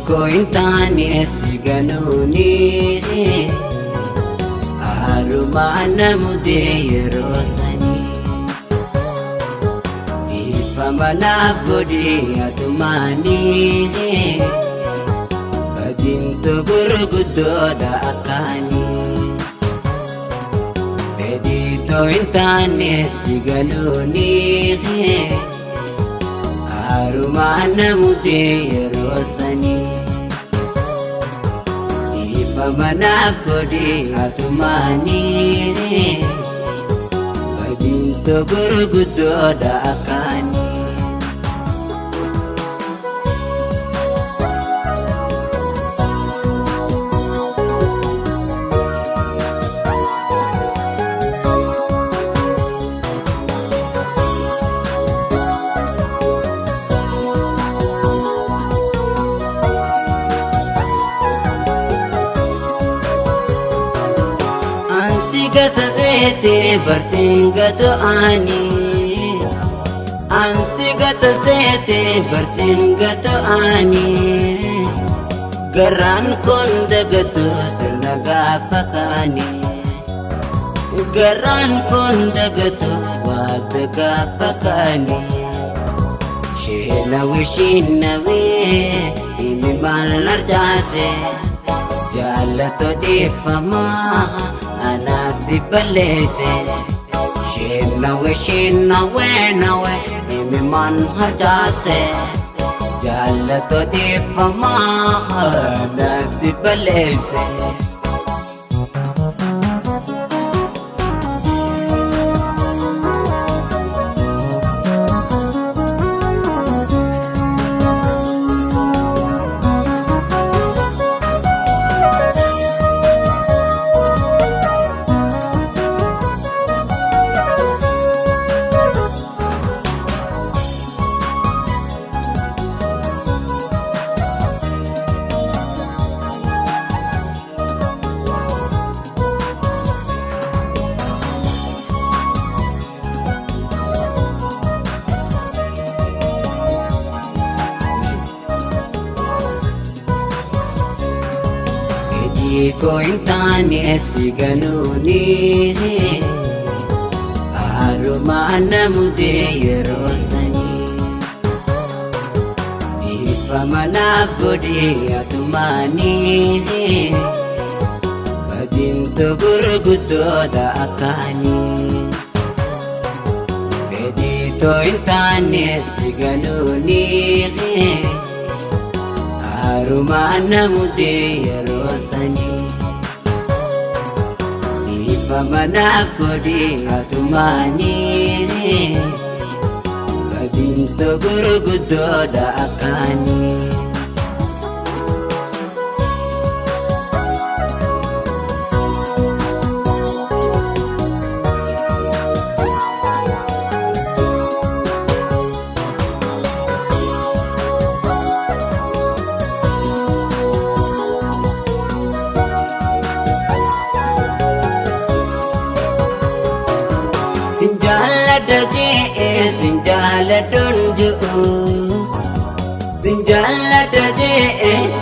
kointane siganuni arumana mude yerosani ifamana godi atumani badinto burgudo da akani pedito intane siganuni arumana mude yerosani ifamana godi atumani badinto burgudo da akani Gasete barsingato ani ansigata sete barsingato ani garan kondagato sirnaga fakani garan kondagato wadaga fakani shinawi ini malar jase jalato difama anasi balese shinawe imi man hajase jalato difama anasi balese kointane siganuni arumana mude yerosani ifamana godi atumani badinto burgudo da akani pedito intane siganuni arumana mude yerosani ifamana godi atumani badinto burgudo da akani sinjala donju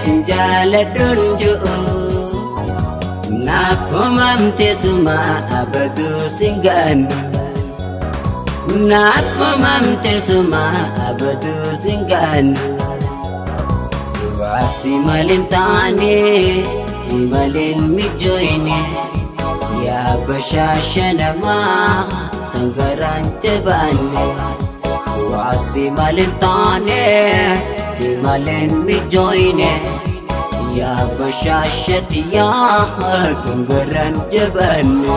sinjala donju nakomamte suma abadu singanu nakomamte suma abadu singanu wasi malintane simalin mijoine ya bashashanama garan jabane wasi malintane simalin mijoine ya bashashatiya garan jabane